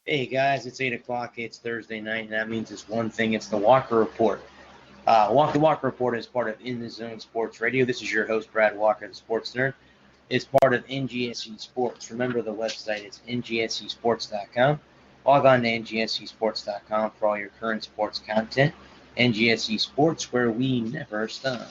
Hey guys, it's 8 o'clock. It's Thursday night, and that means it's one thing. It's the Walker Report. The Walker Report is part of In the Zone Sports Radio. This is your host, Brad Walker, the Sports Nerd. It's part of NGSC Sports. Remember the website. It's ngscsports.com. Log on to ngscsports.com for all your current sports content. NGSC Sports, where we never stop.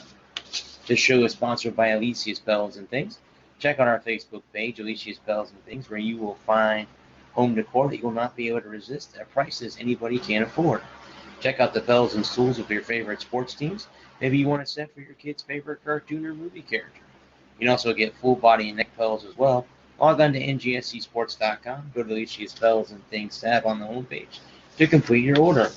This show is sponsored by Alicia's Bells and Things. Check out our Facebook page, Alicia's Bells and Things, where you will find home decor that you will not be able to resist at prices anybody can afford. Check out the bells and stools of your favorite sports teams. Maybe you want a set for your kid's favorite cartoon or movie character. You can also get full body and neck pillows as well. Log on to ngscsports.com. Go to the Alicia's Bells and Things tab on the homepage to complete your order.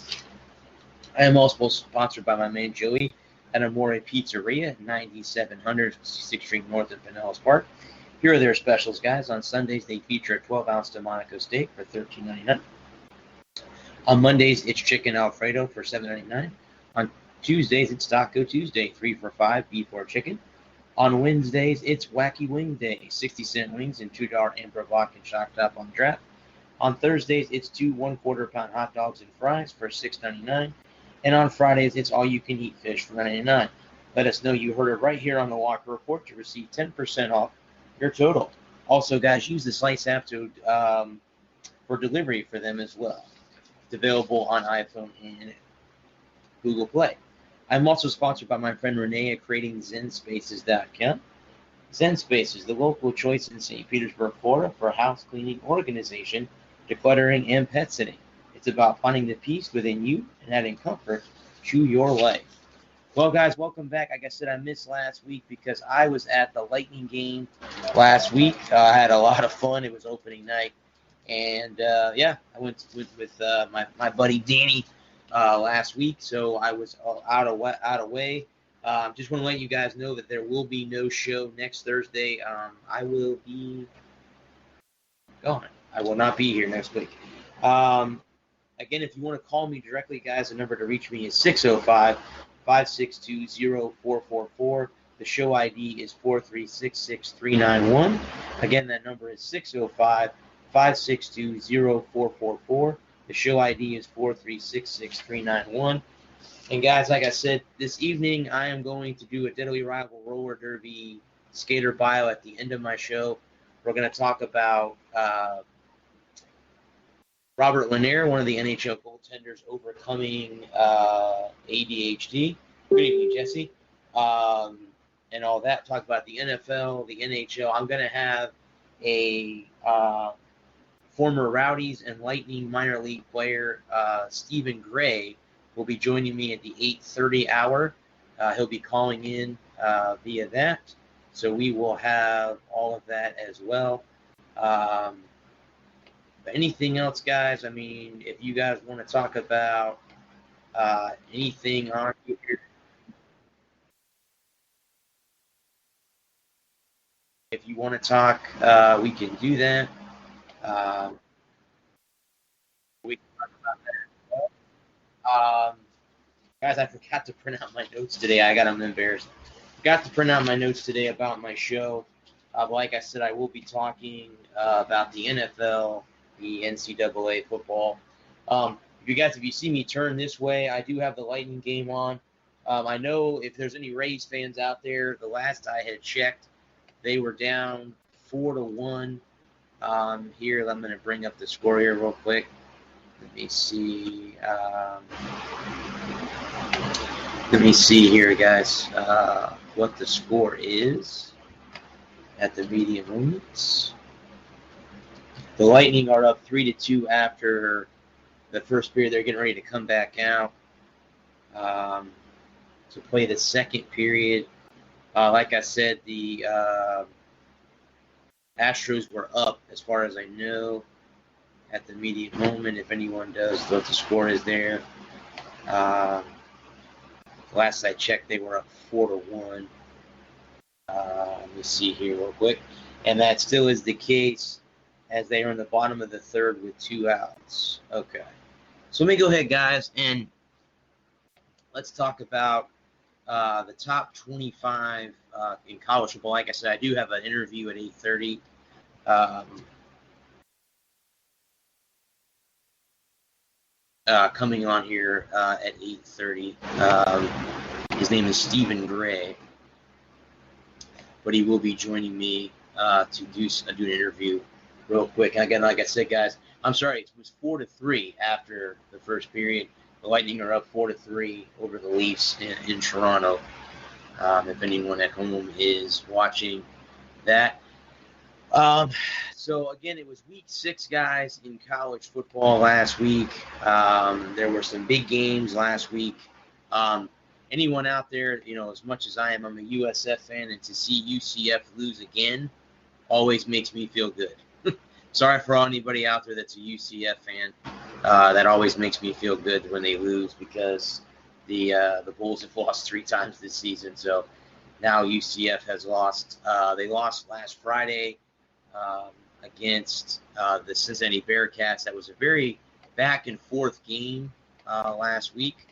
I am also sponsored by my man Joey at Amore Pizzeria, 9700 6th Street North of Pinellas Park. Here are their specials, guys. On Sundays, they feature a 12-ounce Delmonico steak for $13.99. On Mondays, it's chicken Alfredo for $7.99. On Tuesdays, it's Taco Tuesday, 3 for $5, beef or chicken. On Wednesdays, it's Wacky Wing Day, 60-cent wings and $2 Amberlock shock top on draft. On Thursdays, it's 2 1/4-pound hot dogs and fries for $6.99. And on Fridays, it's all-you-can-eat fish for $9.99. Let us know you heard it right here on the Walker Report to receive 10% off your total. Also, guys, use the Slice app for delivery for them as well. It's available on iPhone and Google Play. I'm also sponsored by my friend Renee at CreatingZenSpaces.com. Zen Spaces, the local choice in St. Petersburg, Florida for house cleaning, organization, decluttering, and pet sitting. It's about finding the peace within you and adding comfort to your life. Well, guys, welcome back. Like I said, I missed last week because I was at the Lightning game last week. I had a lot of fun. It was opening night. And, I went with my buddy Danny last week, so I was out of way. Just want to let you guys know that there will be no show next Thursday. I will be gone. I will not be here next week. Again, if you want to call me directly, guys, the number to reach me is 605-562-0444. The show ID is 4366391. Again, that number is 605-562-0444. The show ID is 4366391. And guys, like I said, this evening I am going to do a Deadly Rival Roller Derby skater bio at the end of my show. We're going to talk about Robin Lehner, one of the NHL goaltenders, overcoming ADHD. Good evening, Jesse. And all that. Talk about the NFL, the NHL. I'm going to have a former Rowdies and Lightning minor league player, Stephen Gray, will be joining me at the 8:30 hour. He'll be calling in via that. So we will have all of that as well. Anything else, guys? I mean, if you guys want to talk about anything on here, if you want to talk, we can do that. We can talk about that as well. Guys, I forgot to print out my notes today. I'm embarrassed. Forgot to print out my notes today about my show. But like I said, I will be talking about the NFL, the NCAA football. If you see me turn this way, I do have the Lightning game on. I know if there's any Rays fans out there, the last I had checked, they were down 4-1. Here, I'm going to bring up the score here real quick. Let me see. Here, guys, what the score is at the media moments. The Lightning are up 3-2 after the first period. They're getting ready to come back out to play the second period. Like I said, the Astros were up, as far as I know, at the media moment. If anyone does, what the score is there. Last I checked, they were up 4-1. Let me see here real quick. And that still is the case as they are in the bottom of the third with 2 outs. Okay. So let me go ahead, guys, and let's talk about the top 25 in college football. Like I said, I do have an interview at 8:30. coming on here at 8:30. His name is Stephen Gray, but he will be joining me to do an interview real quick. And again, like I said, guys, I'm sorry, it was 4-3 after the first period. The Lightning are up 4-3 over the Leafs in Toronto. If anyone at home is watching that. So again, it was week 6, guys, in college football last week. There were some big games last week. Anyone out there, as much as I'm a USF fan, and to see UCF lose again always makes me feel good. Sorry for anybody out there that's a UCF fan. That always makes me feel good when they lose, because the Bulls have lost 3 times this season. So now UCF has lost. They lost last Friday against the Cincinnati Bearcats. That was a very back and forth game last week.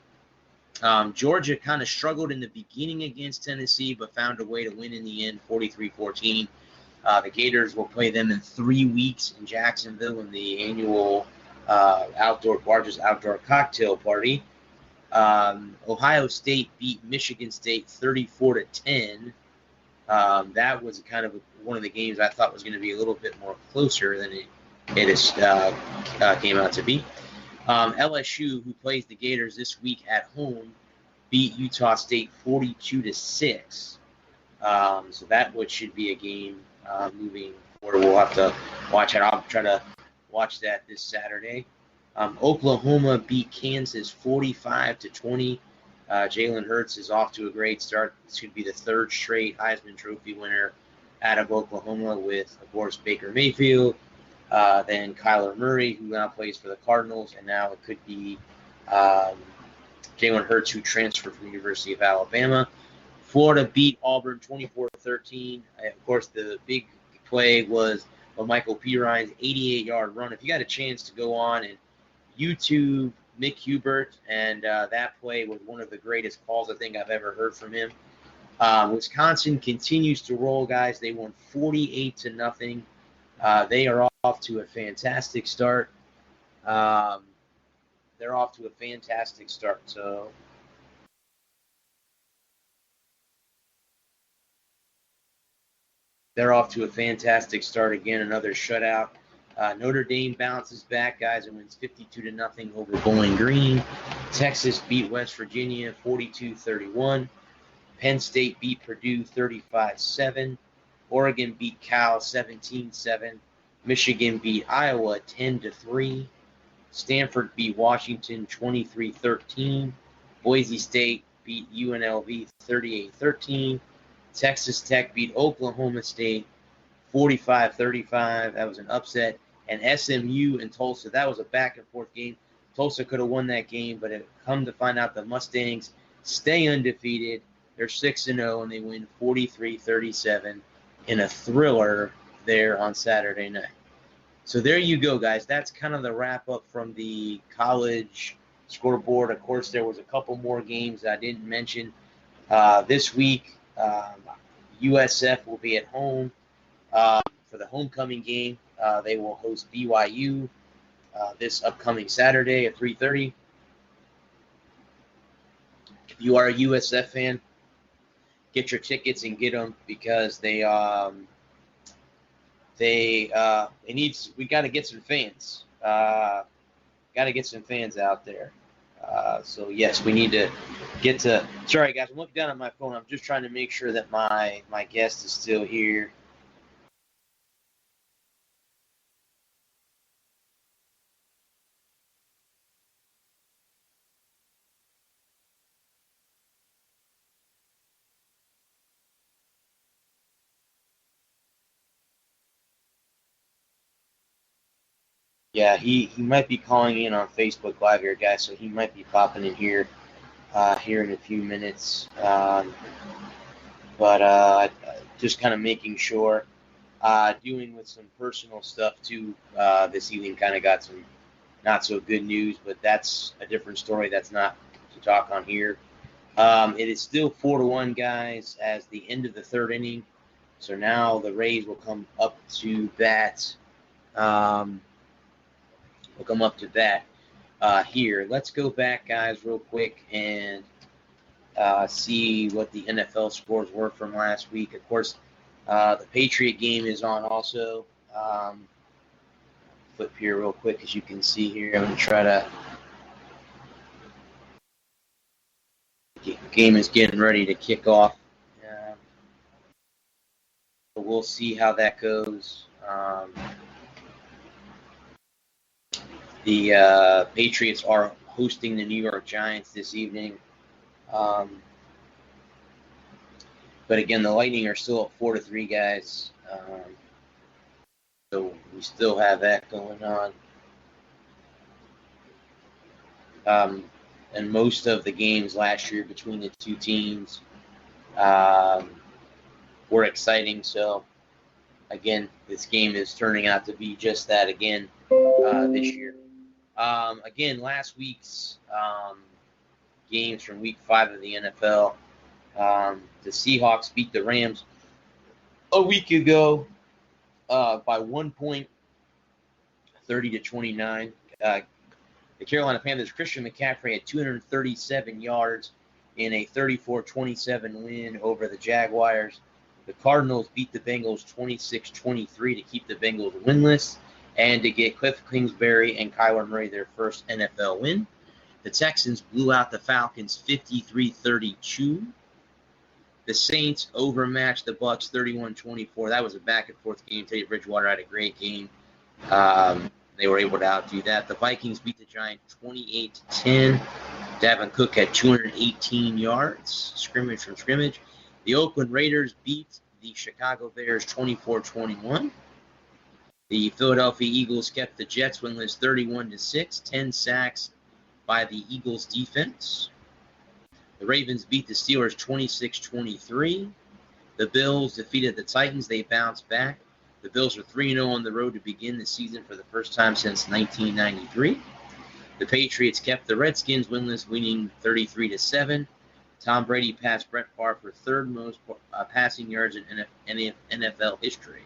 Georgia kind of struggled in the beginning against Tennessee, but found a way to win in the end, 43-14. The Gators will play them in 3 weeks in Jacksonville in the annual largest outdoor cocktail party. Ohio State beat Michigan State 34-10. That was kind of one of the games I thought was going to be a little bit more closer than it came out to be. LSU, who plays the Gators this week at home, beat Utah State 42-6. So that should be a game moving forward. We'll have to watch it. I'll try to watch that this Saturday. Oklahoma beat Kansas 45-20. Jalen Hurts is off to a great start. This could be the 3rd straight Heisman Trophy winner out of Oklahoma, with, of course, Baker Mayfield, then Kyler Murray, who now plays for the Cardinals, and now it could be Jalen Hurts, who transferred from the University of Alabama. Florida beat Auburn 24-13. Of course, the big play was Michael Piron's 88-yard run. If you got a chance to go on and YouTube Mick Hubert, and that play was one of the greatest calls I think I've ever heard from him. Wisconsin continues to roll, guys. They won 48-0. They are off to a fantastic start. They're off to a fantastic start. So they're off to a fantastic start again. Another shutout. Notre Dame bounces back, guys, and wins 52-0 over Bowling Green. Texas beat West Virginia 42-31. Penn State beat Purdue 35-7. Oregon beat Cal 17-7. Michigan beat Iowa 10-3. Stanford beat Washington 23-13. Boise State beat UNLV 38-13. Texas Tech beat Oklahoma State 45-35. That was an upset. And SMU and Tulsa, that was a back-and-forth game. Tulsa could have won that game, but it come to find out the Mustangs stay undefeated. They're 6-0, and they win 43-37 in a thriller there on Saturday night. So there you go, guys. That's kind of the wrap-up from the college scoreboard. Of course, there was a couple more games I didn't mention. This week, USF will be at home for the homecoming game. They will host BYU this upcoming Saturday at 3:30. If you are a USF fan, get your tickets and get them, because we got to get some fans. Got to get some fans out there. So yes, we need to get to. Sorry, guys, I'm looking down at my phone. I'm just trying to make sure that my guest is still here. Yeah, he might be calling in on Facebook Live here, guys, so he might be popping in here here in a few minutes. But just kind of making sure. Dealing with some personal stuff, too, this evening. Kind of got some not so good news, but that's a different story. That's not to talk on here. It is still 4-1, guys, as the end of the 3rd inning. So now the Rays will come up to bat. here. Let's go back, guys, real quick and see what the NFL scores were from last week. Of course, the Patriot game is on also. Flip here real quick, as you can see here. I'm going to try to... The game is getting ready to kick off. So we'll see how that goes. The Patriots are hosting the New York Giants this evening. But again, the Lightning are still at 4-3, guys. So we still have that going on. And most of the games last year between the two teams were exciting. So, again, this game is turning out to be just that again this year. Again, last week's games from Week 5 of the NFL, the Seahawks beat the Rams a week ago by 1 point, 30-29. The Carolina Panthers' Christian McCaffrey had 237 yards in a 34-27 win over the Jaguars. The Cardinals beat the Bengals 26-23 to keep the Bengals winless and to get Cliff Kingsbury and Kyler Murray their first NFL win. The Texans blew out the Falcons 53-32. The Saints overmatched the Bucs 31-24. That was a back-and-forth game. Teddy Bridgewater had a great game. They were able to outdo that. The Vikings beat the Giants 28-10. Dalvin Cook had 218 yards, scrimmage from scrimmage. The Oakland Raiders beat the Chicago Bears 24-21. The Philadelphia Eagles kept the Jets winless 31-6, 10 sacks by the Eagles defense. The Ravens beat the Steelers 26-23. The Bills defeated the Titans. They bounced back. The Bills are 3-0 on the road to begin the season for the first time since 1993. The Patriots kept the Redskins winless, winning 33-7. Tom Brady passed Brett Favre for third most passing yards in NFL history.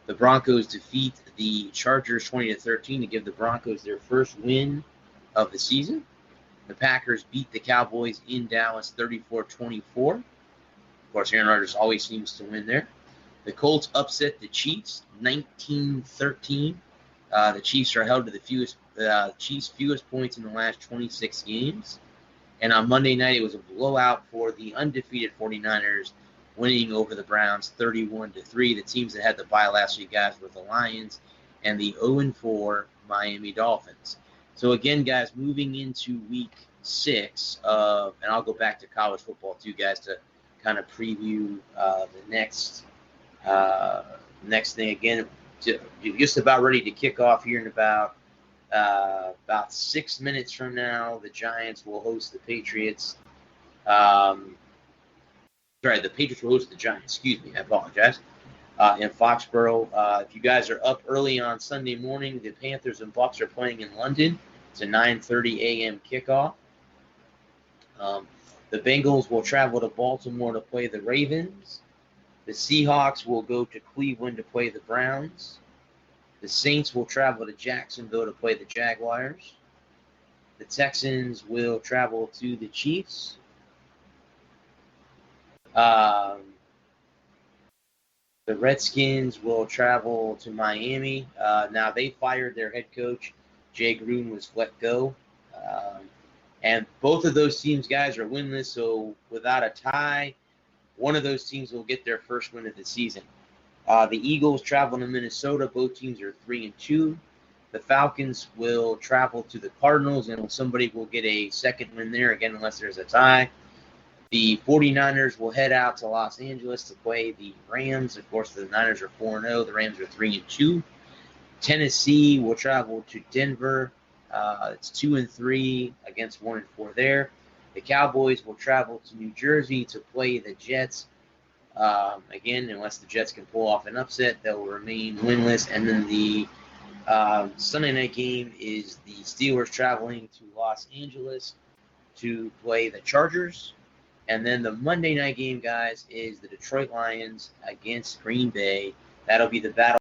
The Broncos defeat the Chargers 20-13 to give the Broncos their first win of the season. The Packers beat the Cowboys in Dallas 34-24. Of course, Aaron Rodgers always seems to win there. The Colts upset the Chiefs 19-13. The Chiefs are held to the Chiefs' fewest points in the last 26 games. And on Monday night, it was a blowout for the undefeated 49ers, winning over the Browns 31-3. The teams that had the bye last week, guys, were the Lions and the 0-4 Miami Dolphins. So again, guys, moving into Week 6 and I'll go back to college football too, guys, to kind of preview the next thing. Again, just about ready to kick off here in about 6 minutes from now. The Giants will host the Patriots. The Patriots will host the Giants. Excuse me, I apologize. In Foxborough. If you guys are up early on Sunday morning, the Panthers and Bucs are playing in London. It's a 9:30 a.m. kickoff. The Bengals will travel to Baltimore to play the Ravens. The Seahawks will go to Cleveland to play the Browns. The Saints will travel to Jacksonville to play the Jaguars. The Texans will travel to the Chiefs. The Redskins will travel to Miami. Now, they fired their head coach. Jay Gruden was let go. And both of those teams, guys, are winless. So without a tie, one of those teams will get their first win of the season. The Eagles travel to Minnesota. Both teams are 3-2. The Falcons will travel to the Cardinals, and somebody will get a second win there, again, unless there's a tie. The 49ers will head out to Los Angeles to play the Rams. Of course, the Niners are 4-0. The Rams are 3-2. Tennessee will travel to Denver. It's 2-3 against 1-4 there. The Cowboys will travel to New Jersey to play the Jets. Again, unless the Jets can pull off an upset, they'll remain winless. And then the Sunday night game is the Steelers traveling to Los Angeles to play the Chargers. And then the Monday night game, guys, is the Detroit Lions against Green Bay. That'll be the battle